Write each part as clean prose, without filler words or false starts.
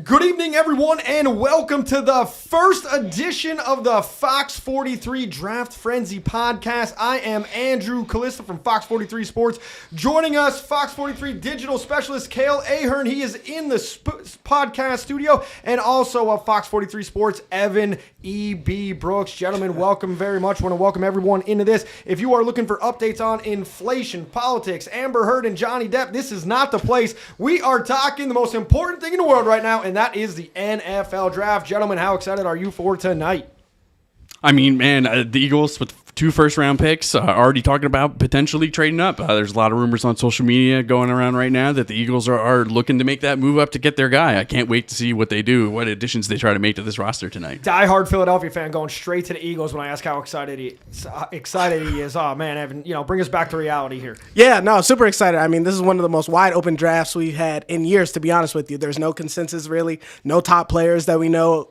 Good evening, everyone, and welcome to the first edition of the FOX43 Draft Frenzy podcast. I am Andrew Callista from FOX43 Sports. Joining us, FOX43 digital specialist Cale Ahern. He is in the podcast studio, and also of FOX43 Sports, Evan E.B. Brooks. Gentlemen, welcome very much. Want to welcome everyone into this. If you are looking for updates on inflation, politics, Amber Heard, and Johnny Depp, this is not the place. We are talking the most important thing in the world right now, and that is the NFL draft. Gentlemen, how excited are you for tonight? I mean, man, the Eagles with 2 first-round picks already talking about potentially trading up. There's a lot of rumors on social media going around right now that the Eagles are looking to make that move up to get their guy. I can't wait to see what they do, what additions they try to make to this roster tonight. Die-hard Philadelphia fan going straight to the Eagles when I ask how excited he is. Oh, man, Evan, bring us back to reality here. Yeah, no, super excited. I mean, this is one of the most wide-open drafts we've had in years, to be honest with you. There's no consensus, really. No top players that we know,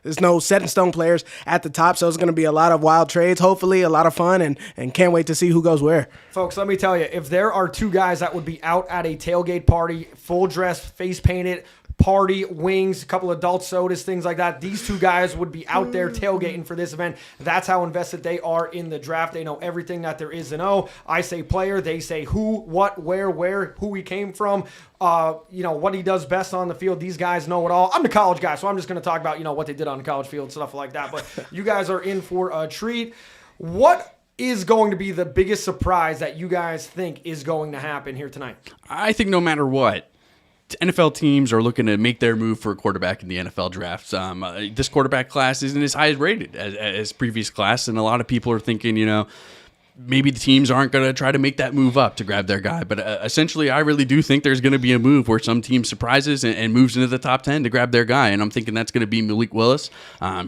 there's no set-in-stone players at the top, so it's going to be a lot of wild trades, hopefully, a lot of fun, and can't wait to see who goes where. Folks, let me tell you, if there are 2 guys that would be out at a tailgate party, full dress, face painted, party, wings, a couple of adult sodas, things like that, these 2 guys would be out there tailgating for this event. That's how invested they are in the draft. They know everything that there is to know. I say player, they say who, what, where, who he came from, what he does best on the field. These guys know it all. I'm the college guy, so I'm just going to talk about, what they did on the college field, stuff like that. But you guys are in for a treat. What is going to be the biggest surprise that you guys think is going to happen here tonight? I think no matter what, NFL teams are looking to make their move for a quarterback in the NFL drafts. This quarterback class isn't as high rated as previous class, and a lot of people are thinking, maybe the teams aren't going to try to make that move up to grab their guy. But essentially, I really do think there's going to be a move where some team surprises and moves into the top 10 to grab their guy. And I'm thinking that's going to be Malik Willis.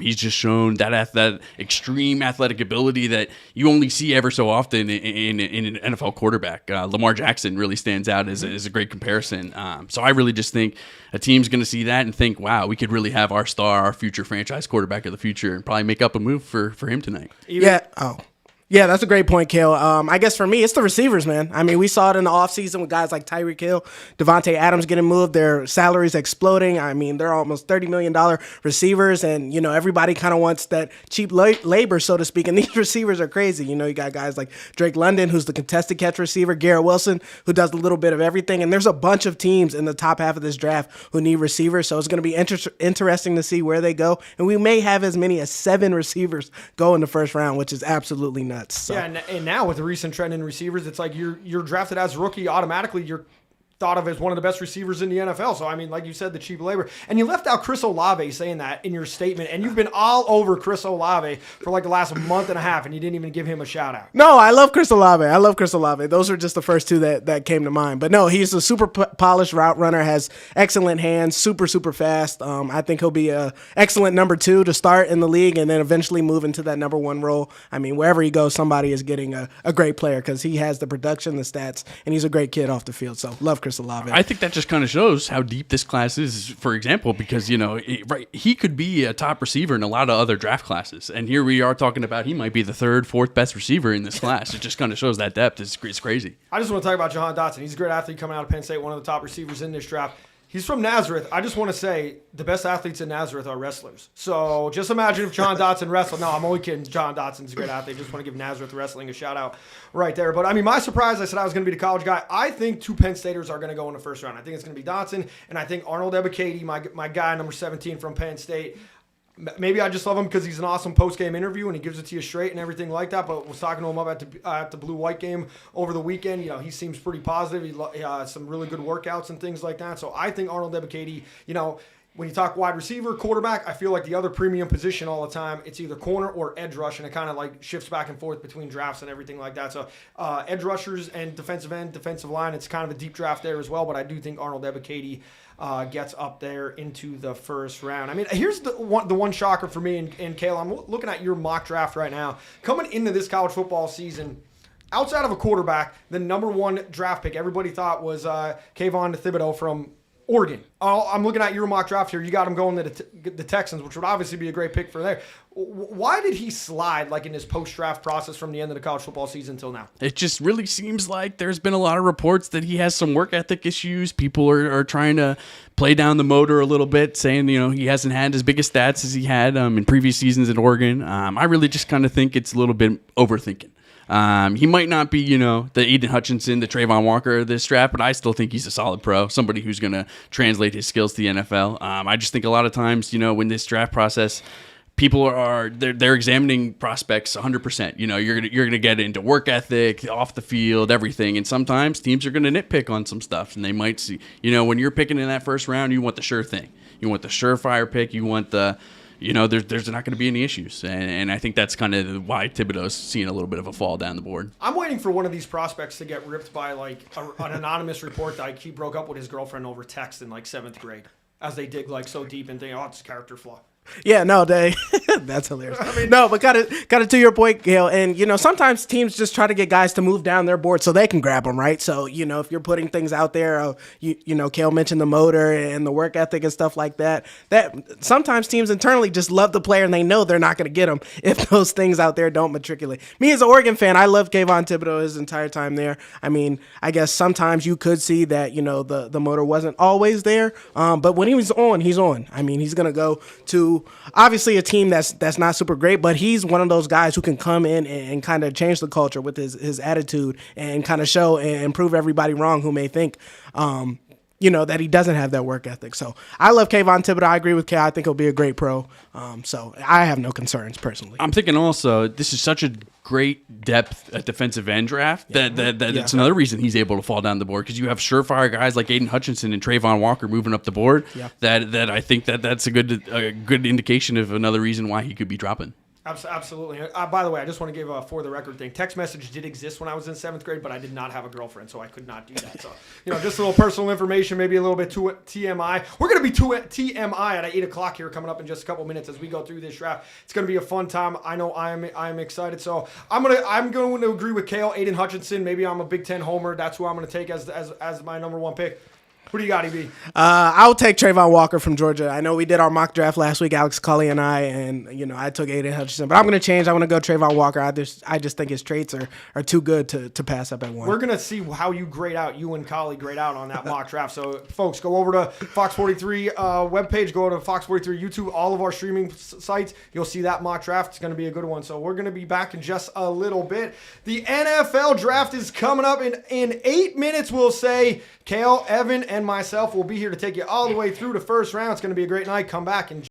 He's just shown that extreme athletic ability that you only see ever so often in an NFL quarterback. Lamar Jackson really stands out as a great comparison. So I really just think a team's going to see that and think, wow, we could really have our star, our future franchise quarterback of the future, and probably make up a move for him tonight. Yeah, that's a great point, Cale. I guess for me, it's the receivers, man. I mean, we saw it in the offseason with guys like Tyreek Hill, Devontae Adams getting moved, their salaries exploding. I mean, they're almost $30 million receivers, and, everybody kind of wants that cheap labor, so to speak, and these receivers are crazy. You got guys like Drake London, who's the contested catch receiver, Garrett Wilson, who does a little bit of everything, and there's a bunch of teams in the top half of this draft who need receivers, so it's going to be interesting to see where they go, and we may have as many as 7 receivers go in the first round, which is absolutely nuts. So. Yeah, and now with the recent trend in receivers, it's like you're drafted as a rookie, automatically you're thought of as one of the best receivers in the NFL. So, I mean, like you said, the cheap labor. And you left out Chris Olave saying that in your statement, and you've been all over Chris Olave for like the last month and a half, and you didn't even give him a shout-out. No, I love Chris Olave. Those are just the first 2 that came to mind. But no, he's a super polished route runner, has excellent hands, super, super fast. I think he'll be an excellent number 2 to start in the league and then eventually move into that number 1 role. I mean, wherever he goes, somebody is getting a great player because he has the production, the stats, and he's a great kid off the field. So, love Chris Olave. I think that just kind of shows how deep this class is, for example, because, he could be a top receiver in a lot of other draft classes. And here we are talking about he might be the 3rd, 4th best receiver in this class. It just kind of shows that depth. It's crazy. I just want to talk about Jahan Dotson. He's a great athlete coming out of Penn State, one of the top receivers in this draft. He's from Nazareth. I just want to say the best athletes in Nazareth are wrestlers. So just imagine if Jahan Dotson wrestled. No, I'm only kidding. Jahan Dotson's a great athlete. Just want to give Nazareth Wrestling a shout-out right there. But, I mean, my surprise, I said I was going to be the college guy. I think 2 Penn Staters are going to go in the first round. I think it's going to be Dotson, and I think Arnold Ebiketie, my guy, number 17 from Penn State. Maybe I just love him because he's an awesome post-game interview and he gives it to you straight and everything like that. But was talking to him up at the Blue-White game over the weekend. He seems pretty positive. He some really good workouts and things like that. So I think Arnold Ebiketie, when you talk wide receiver, quarterback, I feel like the other premium position all the time, it's either corner or edge rush, and it kind of like shifts back and forth between drafts and everything like that. So edge rushers and defensive end, defensive line, it's kind of a deep draft there as well. But I do think Arnold Ebiketie gets up there into the first round. I mean, here's the one shocker for me and Cale. I'm looking at your mock draft right now. Coming into this college football season, outside of a quarterback, the number 1 draft pick everybody thought was Kayvon Thibodeau from Oregon. I'm looking at your mock draft here. You got him going to the Texans, which would obviously be a great pick for there. Why did he slide like in his post-draft process from the end of the college football season until now? It just really seems like there's been a lot of reports that he has some work ethic issues. People are trying to play down the motor a little bit, saying, he hasn't had as big a stats as he had in previous seasons at Oregon. I really just kind of think it's a little bit overthinking. He might not be, the Aiden Hutchinson, the Trayvon Walker of this draft, but I still think he's a solid pro, somebody who's going to translate his skills to the NFL. I just think a lot of times, when this draft process, people they're examining prospects 100%. You're gonna get into work ethic, off the field, everything, and sometimes teams are gonna nitpick on some stuff, and they might see, when you're picking in that first round, you want the sure thing, you want the surefire pick, you want the. There's not going to be any issues. And I think that's kind of why Thibodeau's seeing a little bit of a fall down the board. I'm waiting for one of these prospects to get ripped by an anonymous report that he broke up with his girlfriend over text in 7th grade as they dig so deep and think, it's a character flaw. Yeah, no, that's hilarious. No, but got it to your point, Gail. And sometimes teams just try to get guys to move down their board so they can grab them, right? So if you're putting things out there, Gail mentioned the motor and the work ethic and stuff like that. That sometimes teams internally just love the player and they know they're not going to get him if those things out there don't matriculate. Me as an Oregon fan, I love Kayvon Thibodeau his entire time there. I guess sometimes you could see that the motor wasn't always there, but when he was on, he's on. He's going to go to obviously a team that's not super great, but he's one of those guys who can come in and kind of change the culture with his attitude and kind of show and prove everybody wrong who may think that he doesn't have that work ethic. So I love Kayvon Thibodeau. I agree with Kay. I think he'll be a great pro. So I have no concerns personally. I'm thinking also this is such a great depth at defensive end draft that it's another reason he's able to fall down the board, because you have surefire guys like Aiden Hutchinson and Trayvon Walker moving up the board. Yeah. That I think that's a good indication of another reason why he could be dropping. Absolutely. By the way, I just want to give a for the record thing. Text message did exist when I was in 7th grade, but I did not have a girlfriend, so I could not do that. So, just a little personal information, maybe a little bit too TMI. We're going to be too TMI at 8 o'clock here coming up in just a couple minutes as we go through this draft. It's going to be a fun time. I know I'm excited. So I'm going to agree with Kale, Aiden Hutchinson. Maybe I'm a Big Ten homer. That's who I'm going to take as my number one pick. Who do you got, EB? I'll take Trayvon Walker from Georgia. I know we did our mock draft last week, Alex Cully and I, and I took Aiden Hutchinson. But I'm going to change. I want to go Trayvon Walker. I just think his traits are too good to pass up at one. We're going to see how you and Cully grade out on that mock draft. So, folks, go over to FOX43 webpage. Go to FOX43 YouTube, all of our streaming sites. You'll see that mock draft. It's going to be a good one. So we're going to be back in just a little bit. The NFL draft is coming up in 8 minutes, we'll say. Kale, Evan, and myself will be here to take you all the way through the first round. It's going to be a great night. Come back and